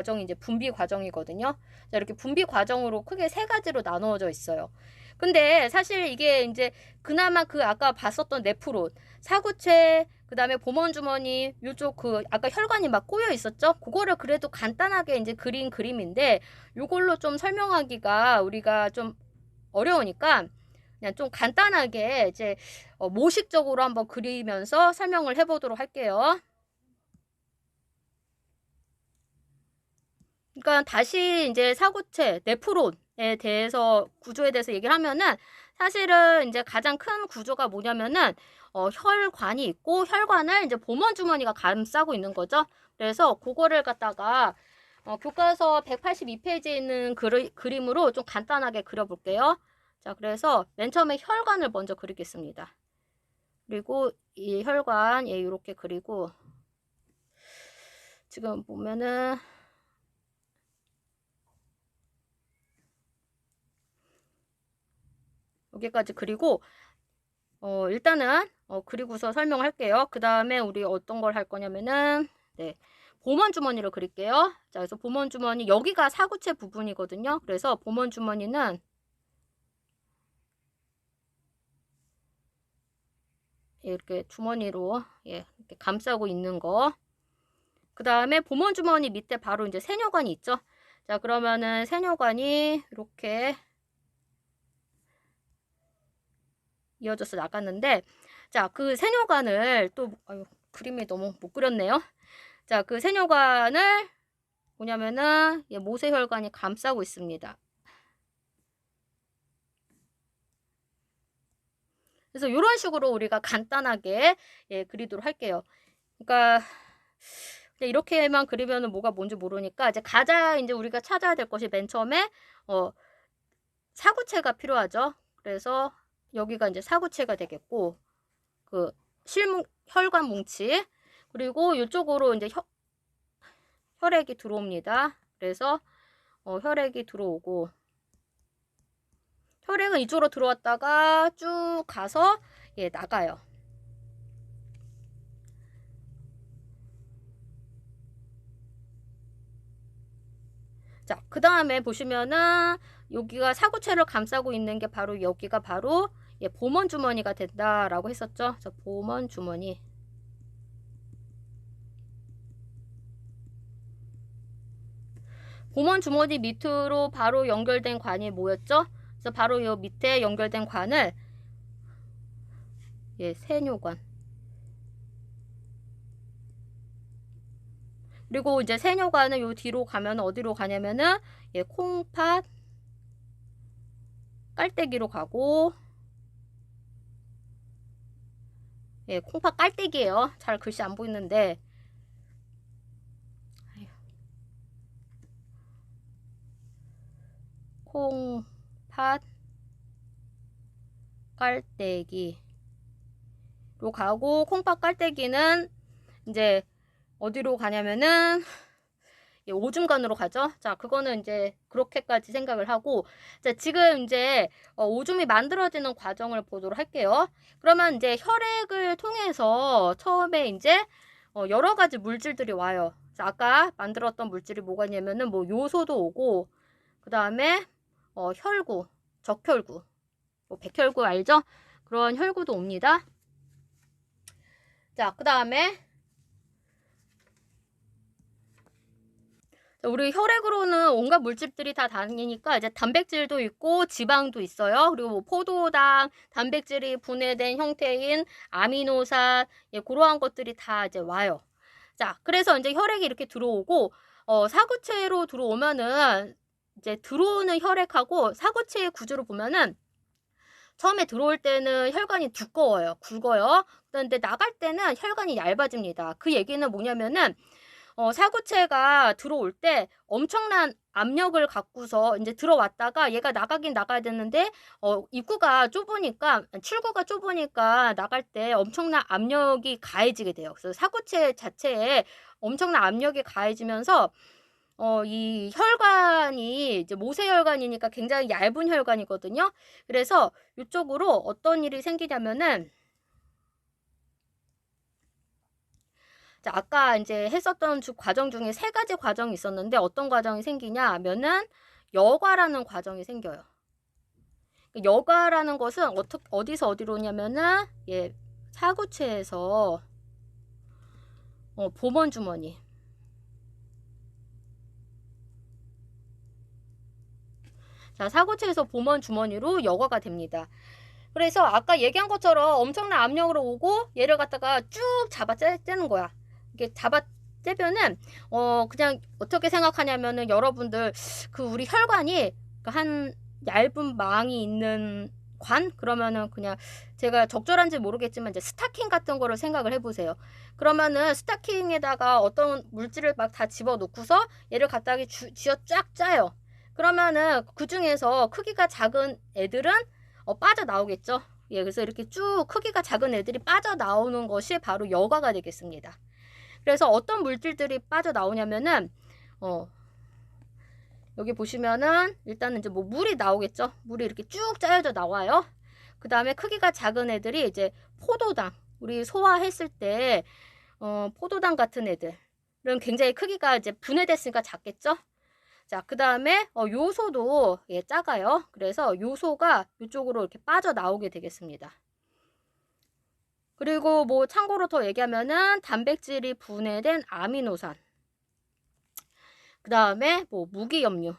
과정이 이제 분비 과정이거든요. 자, 이렇게 분비 과정으로 크게 세 가지로 나누어져 있어요. 근데 사실 이게 이제 그나마 그 아까 봤었던 네프론, 사구체, 그 다음에 보먼주머니, 요쪽 그 아까 혈관이 막 꼬여 있었죠? 그거를 그래도 간단하게 이제 그린 그림인데 요걸로 좀 설명하기가 우리가 좀 어려우니까 그냥 좀 간단하게 이제 모식적으로 한번 그리면서 설명을 해보도록 할게요. 그러니까 다시 이제 사구체, 네프론에 대해서 구조에 대해서 얘기를 하면은 사실은 이제 가장 큰 구조가 뭐냐면은 혈관이 있고 혈관을 이제 보먼 주머니가 감싸고 있는 거죠. 그래서 그거를 갖다가 교과서 182페이지에 있는 그림으로 좀 간단하게 그려볼게요. 자, 그래서 맨 처음에 혈관을 먼저 그리겠습니다. 그리고 이 혈관, 예, 이렇게 그리고 지금 보면은 여기까지 그리고 일단은 그리고서 설명할게요. 그 다음에 우리 어떤 걸 할 거냐면은 네, 보먼 주머니를 그릴게요. 자, 그래서 보먼 주머니 여기가 사구체 부분이거든요. 그래서 보먼 주머니는 이렇게 주머니로 예, 이렇게 감싸고 있는 거. 그 다음에 보먼 주머니 밑에 바로 이제 세뇨관이 있죠. 자, 그러면은 세뇨관이 이렇게 이어져서 나갔는데, 자, 그 세뇨관을 또 아유, 그림이 너무 못 그렸네요. 자, 그 세뇨관을 뭐냐면은 모세혈관이 감싸고 있습니다. 그래서 이런 식으로 우리가 간단하게 예, 그리도록 할게요. 그러니까 이렇게만 그리면은 뭐가 뭔지 모르니까 이제 가장 이제 우리가 찾아야 될 것이 맨 처음에 사구체가 필요하죠. 그래서 여기가 이제 사구체가 되겠고 그 혈관 뭉치 그리고 이쪽으로 이제 혈액이 들어옵니다. 그래서 혈액이 들어오고 혈액은 이쪽으로 들어왔다가 쭉 가서 예, 나가요. 자, 그 다음에 보시면은 여기가 사구체를 감싸고 있는 게 바로 여기가 바로 예, 보먼 주머니가 된다라고 했었죠. 자, 보먼 주머니. 보먼 주머니 밑으로 바로 연결된 관이 뭐였죠? 그래서 바로 이 밑에 연결된 관을 예, 세뇨관. 그리고 이제 세뇨관은 요 뒤로 가면 어디로 가냐면은 예, 콩팥 깔때기로 가고 예, 콩팥 깔때기예요. 잘 글씨 안 보이는데 콩팥 깔때기로 가고 콩팥 깔때기는 이제 어디로 가냐면은 오줌관으로 가죠. 자, 그거는 이제 그렇게까지 생각을 하고 자, 지금 이제 오줌이 만들어지는 과정을 보도록 할게요. 그러면 이제 혈액을 통해서 처음에 이제 여러 가지 물질들이 와요. 자, 아까 만들었던 물질이 뭐가 있냐면은 뭐 요소도 오고 그 다음에 혈구, 적혈구, 뭐 백혈구 알죠? 그런 혈구도 옵니다. 자, 그 다음에 우리 혈액으로는 온갖 물질들이 다 다니니까 이제 단백질도 있고 지방도 있어요. 그리고 뭐 포도당, 단백질이 분해된 형태인 아미노산, 예, 그러한 것들이 다 이제 와요. 자, 그래서 이제 혈액이 이렇게 들어오고, 사구체로 들어오면은 이제 들어오는 혈액하고 사구체의 구조를 보면은 처음에 들어올 때는 혈관이 두꺼워요. 굵어요. 그런데 나갈 때는 혈관이 얇아집니다. 그 얘기는 뭐냐면은 사구체가 들어올 때 엄청난 압력을 갖고서 이제 들어왔다가 얘가 나가긴 나가야 되는데 입구가 좁으니까 출구가 좁으니까 나갈 때 엄청난 압력이 가해지게 돼요. 그래서 사구체 자체에 엄청난 압력이 가해지면서 이 혈관이 이제 모세혈관이니까 굉장히 얇은 혈관이거든요. 그래서 이쪽으로 어떤 일이 생기냐면은 자, 아까 이제 했었던 과정 중에 세 가지 과정이 있었는데 어떤 과정이 생기냐 하면은 여과라는 과정이 생겨요. 여과라는 것은 어디서 어디로 오냐면은 예, 사구체에서 보먼 주머니. 자, 사구체에서 보먼 주머니로 여과가 됩니다. 그래서 아까 얘기한 것처럼 엄청난 압력으로 오고 얘를 갖다가 쭉 잡아 째는 거야. 이게 잡아 째면은 그냥 어떻게 생각하냐면은 여러분들 그 우리 혈관이 한 얇은 망이 있는 관? 그러면은 그냥 제가 적절한지 모르겠지만 이제 스타킹 같은 거를 생각을 해보세요. 그러면은 스타킹에다가 어떤 물질을 막 다 집어넣고서 얘를 갖다가 쥐어 쫙 짜요. 그러면은 그 중에서 크기가 작은 애들은 빠져나오겠죠. 예, 그래서 이렇게 쭉 크기가 작은 애들이 빠져나오는 것이 바로 여과가 되겠습니다. 그래서 어떤 물질들이 빠져나오냐면은 여기 보시면은 일단은 이제 뭐 물이 나오겠죠. 물이 이렇게 쭉 짜여져 나와요. 그 다음에 크기가 작은 애들이 이제 포도당, 우리 소화했을 때 포도당 같은 애들은 굉장히 크기가 이제 분해됐으니까 작겠죠. 자, 그 다음에 요소도 예, 작아요. 그래서 요소가 이쪽으로 이렇게 빠져나오게 되겠습니다. 그리고 뭐 참고로 더 얘기하면은 단백질이 분해된 아미노산, 그 다음에 뭐 무기염류,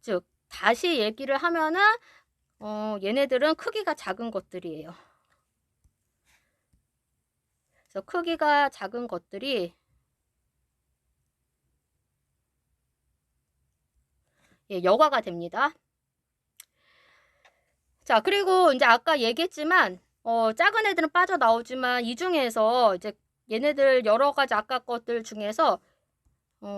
즉 다시 얘기를 하면은 얘네들은 크기가 작은 것들이에요. 그래서 크기가 작은 것들이 예, 여과가 됩니다. 자, 그리고 이제 아까 얘기했지만 작은 애들은 빠져나오지만 이 중에서 이제 얘네들 여러 가지 아까 것들 중에서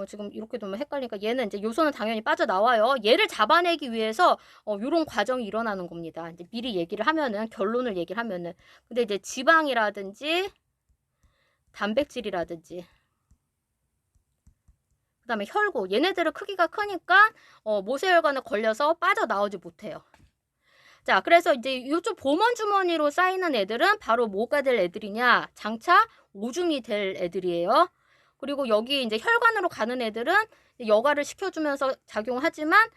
지금 이렇게 놓으면 헷갈리니까 얘는 이제 요소는 당연히 빠져나와요. 얘를 잡아내기 위해서 요런 과정이 일어나는 겁니다. 이제 미리 얘기를 하면은 결론을 얘기를 하면은 근데 이제 지방이라든지 단백질이라든지 그 다음에 혈구 얘네들은 크기가 크니까 모세혈관에 걸려서 빠져나오지 못해요. 자, 그래서 이제 이쪽 보먼 주머니로 쌓이는 애들은 바로 뭐가 될 애들이냐? 장차 오줌이 될 애들이에요. 그리고 여기 이제 혈관으로 가는 애들은 여과를 시켜주면서 작용하지만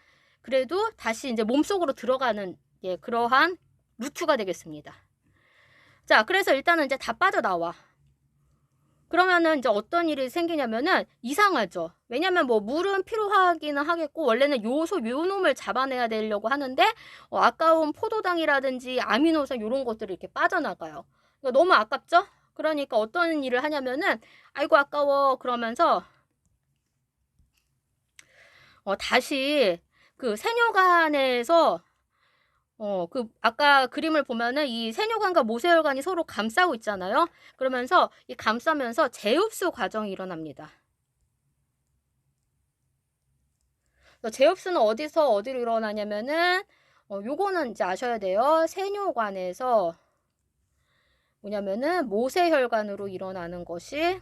그래도 다시 이제 몸속으로 들어가는 예, 그러한 루트가 되겠습니다. 자, 그래서 일단은 이제 다 빠져나와. 그러면은 이제 어떤 일이 생기냐면은 이상하죠. 왜냐면 뭐 물은 필요하기는 하겠고 원래는 요소 요놈을 잡아내야 되려고 하는데 아까운 포도당이라든지 아미노산 이런 것들이 이렇게 빠져나가요. 그러니까 너무 아깝죠? 그러니까 어떤 일을 하냐면은 아이고 아까워 그러면서 다시 그 세뇨관에서 그 아까 그림을 보면은 이 세뇨관과 모세혈관이 서로 감싸고 있잖아요. 그러면서 이 감싸면서 재흡수 과정이 일어납니다. 재흡수는 어디서 어디로 일어나냐면은 요거는 이제 아셔야 돼요. 세뇨관에서 뭐냐면은 모세혈관으로 일어나는 것이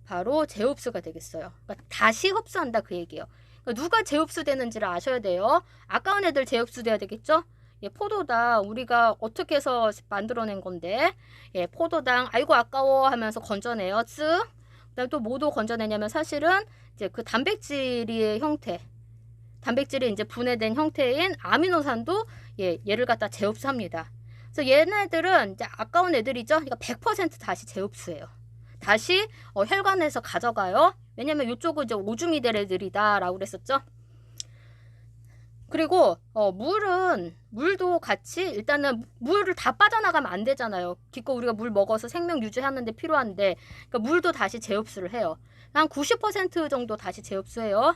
바로 재흡수가 되겠어요. 그러니까 다시 흡수한다 그 얘기예요. 그러니까 누가 재흡수되는지를 아셔야 돼요. 아까운 애들 재흡수돼야 되겠죠? 예, 포도당 우리가 어떻게 해서 만들어낸 건데 예, 포도당 아이고 아까워 하면서 건져내요. 쓱. 그다음 또 뭐도 건져내냐면 사실은 이제 그 단백질의 형태 단백질이 이제 분해된 형태인 아미노산도 예, 얘를 갖다 재흡수합니다. 그래서 얘네들은 이제 아까운 애들이죠. 그러니까 100% 다시 재흡수해요. 다시 혈관에서 가져가요. 왜냐면 이쪽은 이제 오줌이 될 애들이다 라고 그랬었죠. 그리고 물도 같이 일단은 물을 다 빠져나가면 안 되잖아요. 기껏 우리가 물 먹어서 생명 유지하는 데 필요한데 그러니까 물도 다시 재흡수를 해요. 한 90% 정도 다시 재흡수해요.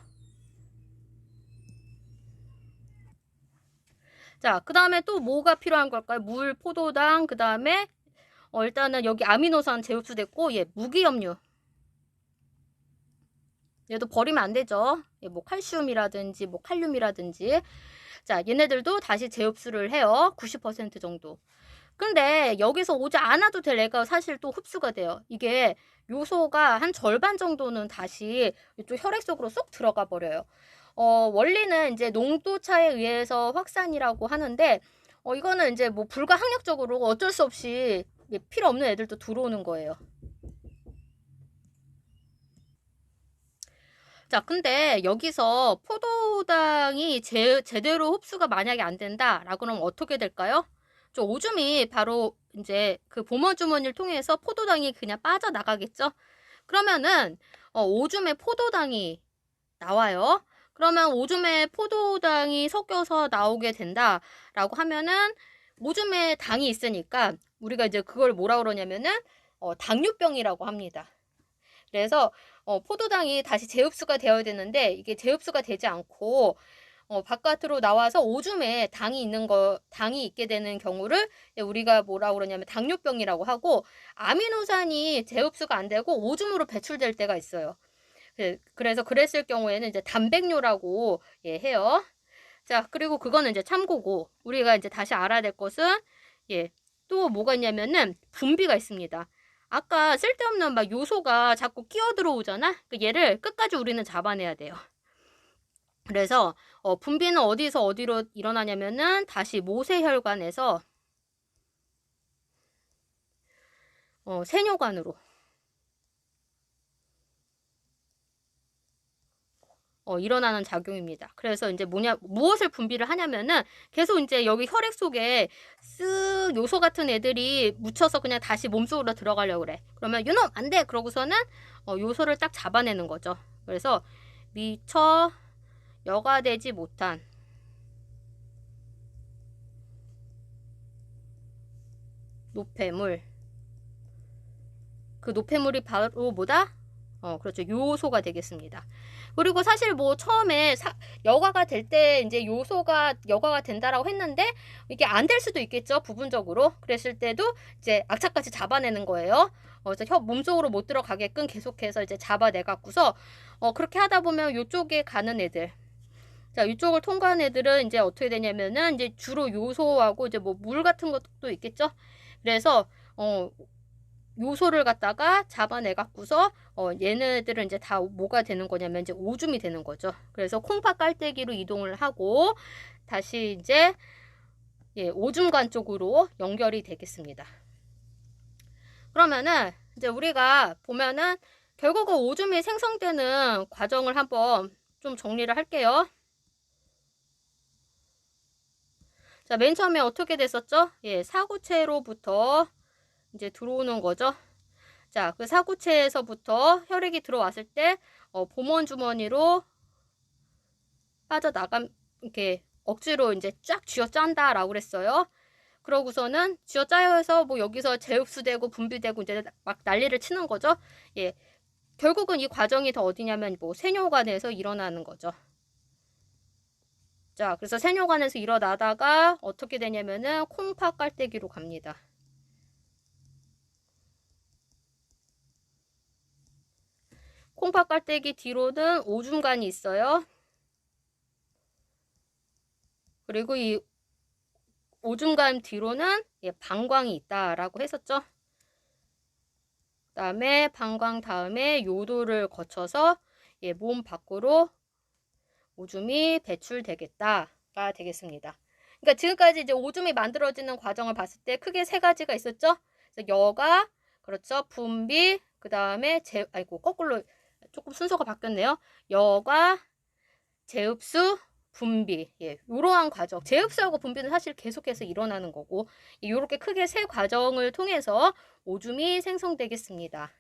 자, 그 다음에 또 뭐가 필요한 걸까요? 물, 포도당, 그 다음에 일단은 여기 아미노산 재흡수됐고 얘 무기염류 얘도 버리면 안 되죠. 얘 뭐 칼슘이라든지 뭐 칼륨이라든지 자 얘네들도 다시 재흡수를 해요. 90% 정도. 근데 여기서 오지 않아도 될 애가 사실 또 흡수가 돼요. 이게 요소가 한 절반 정도는 다시 이쪽 혈액 속으로 쏙 들어가 버려요. 원리는 이제 농도 차에 의해서 확산이라고 하는데 이거는 이제 뭐 불가항력적으로 어쩔 수 없이 필요 없는 애들도 들어오는 거예요. 자, 근데 여기서 포도당이 제대로 흡수가 만약에 안 된다라고 하면 어떻게 될까요? 오줌이 바로 이제 그 보머주머니를 통해서 포도당이 그냥 빠져나가겠죠? 그러면은 오줌에 포도당이 나와요. 그러면 오줌에 포도당이 섞여서 나오게 된다라고 하면은 오줌에 당이 있으니까 우리가 이제 그걸 뭐라 그러냐면은 당뇨병이라고 합니다. 그래서 포도당이 다시 재흡수가 되어야 되는데 이게 재흡수가 되지 않고 바깥으로 나와서 오줌에 당이 있게 되는 경우를 우리가 뭐라 그러냐면 당뇨병이라고 하고, 아미노산이 재흡수가 안 되고 오줌으로 배출될 때가 있어요. 그래서 그랬을 경우에는 이제 단백뇨라고 해요. 자, 그리고 그거는 이제 참고고, 우리가 이제 다시 알아야 될 것은 또 뭐가 있냐면은 분비가 있습니다. 아까 쓸데없는 막 요소가 자꾸 끼어 들어오잖아. 얘를 끝까지 우리는 잡아내야 돼요. 그래서 분비는 어디서 어디로 일어나냐면은 다시 모세혈관에서 세뇨관으로 일어나는 작용입니다. 그래서 이제 무엇을 분비를 하냐면은 계속 이제 여기 혈액 속에 쓱 요소 같은 애들이 묻혀서 그냥 다시 몸속으로 들어가려고 그래. 그러면 이놈 안 돼! 그러고서는 요소를 딱 잡아내는 거죠. 그래서 미처 여과되지 못한 노폐물, 그 노폐물이 바로 뭐다? 그렇죠. 요소가 되겠습니다. 그리고 사실 뭐 처음에 여과가 될 때 이제 요소가 여과가 된다라고 했는데 이게 안 될 수도 있겠죠. 부분적으로. 그랬을 때도 이제 악착같이 잡아내는 거예요. 그래서 몸속으로 못 들어가게끔 계속해서 이제 잡아내 갖고서 그렇게 하다 보면 요쪽에 가는 애들, 자, 이쪽을 통과한 애들은 이제 어떻게 되냐면은 이제 주로 요소하고 이제 뭐 물 같은 것도 있겠죠. 그래서 요소를 갖다가 잡아내 갖고서 얘네들은 이제 다 뭐가 되는 거냐면 이제 오줌이 되는 거죠. 그래서 콩팥 깔때기로 이동을 하고 다시 이제 오줌관 쪽으로 연결이 되겠습니다. 그러면은 이제 우리가 보면은 결국은 오줌이 생성되는 과정을 한번 좀 정리를 할게요. 자, 맨 처음에 어떻게 됐었죠? 사구체로부터 이제 들어오는 거죠. 자, 그 사구체에서부터 혈액이 들어왔을 때 보먼 주머니로 이렇게 억지로 이제 쫙 쥐어짠다라고 그랬어요. 그러고서는 쥐어짜여서 뭐 여기서 재흡수되고 분비되고 이제 막 난리를 치는 거죠. 결국은 이 과정이 더 어디냐면 뭐 세뇨관에서 일어나는 거죠. 자, 그래서 세뇨관에서 일어나다가 어떻게 되냐면은 콩팥 깔때기로 갑니다. 콩팥 깔때기 뒤로는 오줌관이 있어요. 그리고 이 오줌관 뒤로는 방광이 있다라고 했었죠. 그 다음에 방광 다음에 요도를 거쳐서 몸 밖으로 오줌이 배출되겠다가 되겠습니다. 그러니까 지금까지 이제 오줌이 만들어지는 과정을 봤을 때 크게 세 가지가 있었죠. 그래서 여과, 그렇죠. 분비, 그 다음에 거꾸로 조금 순서가 바뀌었네요. 여과, 재흡수, 분비. 이러한 과정. 재흡수하고 분비는 사실 계속해서 일어나는 거고, 이렇게 크게 세 과정을 통해서 오줌이 생성되겠습니다.